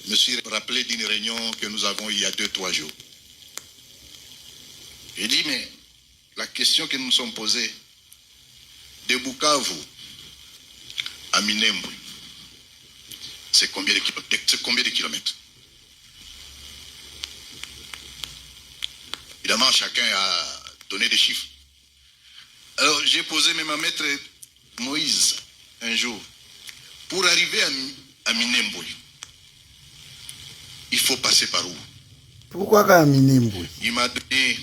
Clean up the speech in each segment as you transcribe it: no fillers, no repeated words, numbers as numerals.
me suis rappelé d'une réunion que nous avons il y a 2-3 jours. J'ai dit, mais la question que nous nous sommes posée, de Bukavu à Minembwe, c'est combien de kilomètres? Évidemment, chacun a donné des chiffres. Alors, j'ai posé même à maître Moïse un jour, pour arriver à Minembwe, il faut passer par où? Pourquoi à Minembwe? Il m'a donné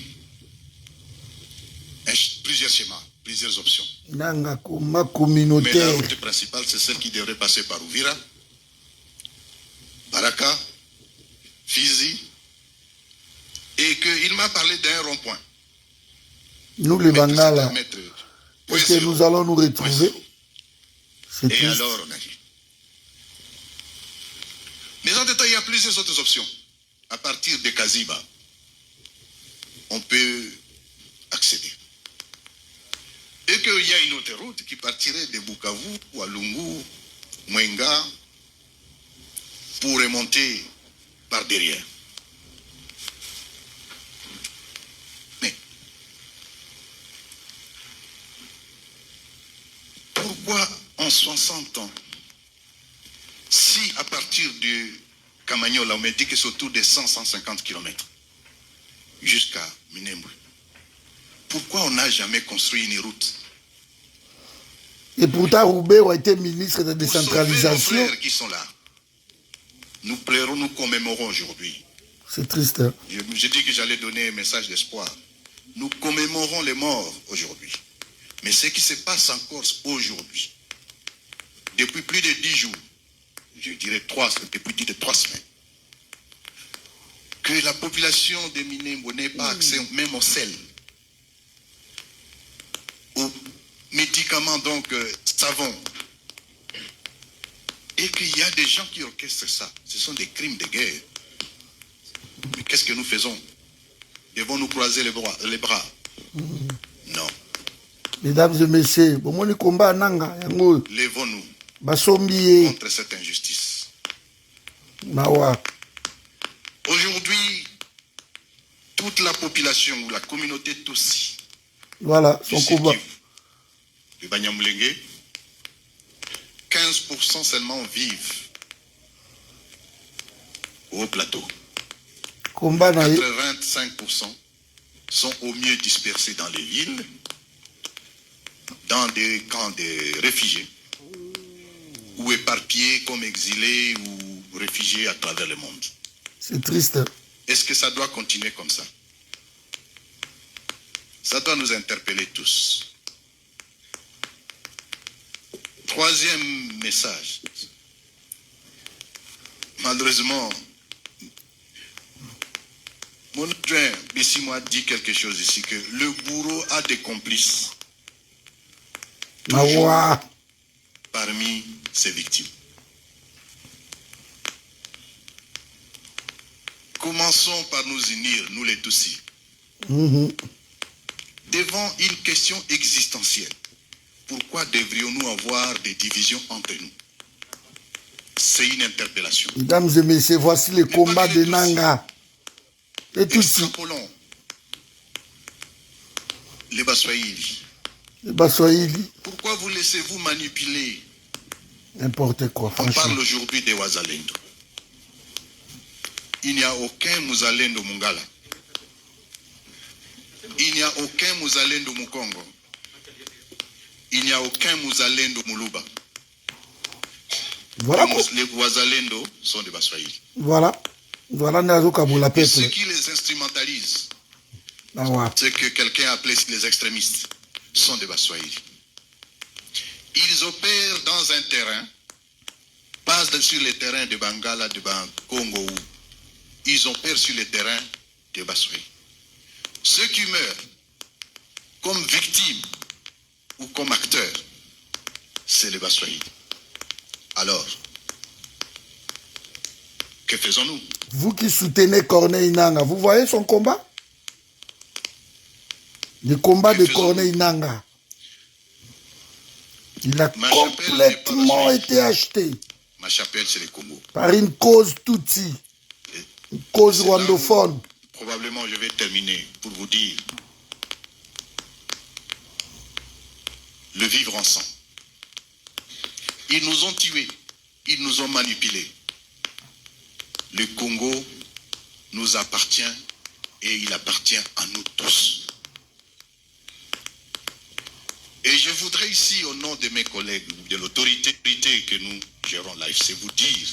plusieurs schémas, plusieurs options. Nanga ma Mais communautaire. la route principale, c'est celle qui devrait passer par Uvira, Baraka, Fizi, et qu'il m'a parlé d'un rond-point. Nous les Bangala, est-ce que nous allons nous retrouver? C'est Et triste. alors, on a dit. Mais en détail, il y a plusieurs autres options. À partir de Kaziba, on peut accéder. Et qu'il y a une autre route qui partirait de Bukavu, Walungu, Mwenga, pour remonter par derrière. Mais pourquoi en 60 ans, si à partir de Kamanyola, on me dit que c'est autour de 100-150 km jusqu'à Minembwe, pourquoi on n'a jamais construit une route? Et pourtant, Roubert a été ministre de Pour sauver nos décentralisation. frères qui sont là. Nous pleurons, nous commémorons aujourd'hui. C'est triste. Hein? J'ai dit que j'allais donner un message d'espoir. Nous commémorons les morts aujourd'hui. Mais ce qui se passe encore aujourd'hui, depuis plus de 10 jours, je dirais depuis plus de 3 semaines, que la population de Minembwe n'ait pas accès même au sel, aux médicaments, donc savon, et qu'il y a des gens qui orchestrent ça. Ce sont des crimes de guerre. Mais qu'est-ce que nous faisons? Devons-nous croiser les bras? Non. Mesdames et messieurs, bon, mon combat nanga, yango, Lèvons-nous basombiye, contre cette injustice. mawa. Aujourd'hui, toute la population ou la communauté Tutsi Voilà, du son Sud combat. Kivu, du Banyamulenge, 15% seulement vivent au plateau. Combat na 85% sont au mieux dispersés dans les villes, dans des camps de réfugiés, ou éparpillés comme exilés ou réfugiés à travers le monde. c'est triste. Est-ce que ça doit continuer comme ça? Ça doit nous interpeller tous. Troisième message. Malheureusement, mon adjoint Bessimo a dit quelque chose ici, que le bourreau a des complices Mawa. parmi ses victimes. Commençons par nous unir, nous les Tutsis, devant une question existentielle. Pourquoi devrions-nous avoir des divisions entre nous? C'est une interpellation. Mesdames et messieurs, voici le combat de Nanga. Et tout ça. Extrapolons les Baswahili. Les Baswahili, Pourquoi vous laissez-vous manipuler? n'importe quoi, On franchement. parle aujourd'hui des Wazalendo. Il n'y a aucun Muzalendo Mungala. Il n'y a aucun Muzalendo Mukongo. Il n'y a aucun Muzalendo Muluba. Voilà, Les Wazalendo sont des Baswahili. voilà. Voilà, Nazo Kabula Et ceux peuple. qui les instrumentalisent, Mawa. ce que quelqu'un appelait les extrémistes, sont des Baswahili. Ils opèrent dans un terrain, pas sur les terrains de Bangala, de Congo. Ils opèrent sur les terrains de Baswahili. Ceux qui meurent comme victimes ou comme acteurs, c'est les Baswahili. Alors, que faisons-nous? Vous qui soutenez Corneille Nanga, vous voyez son combat? Le combat de Corneille Nanga. Il a complètement été acheté. Ma chapelle, c'est le Congo. Par une cause Tutsi, une cause rwandophone. Probablement, je vais terminer pour vous dire le vivre ensemble. Ils nous ont tués, ils nous ont manipulés. Le Congo nous appartient et il appartient à nous tous. Et je voudrais ici, au nom de mes collègues, de l'autorité que nous gérons l'AFC, vous dire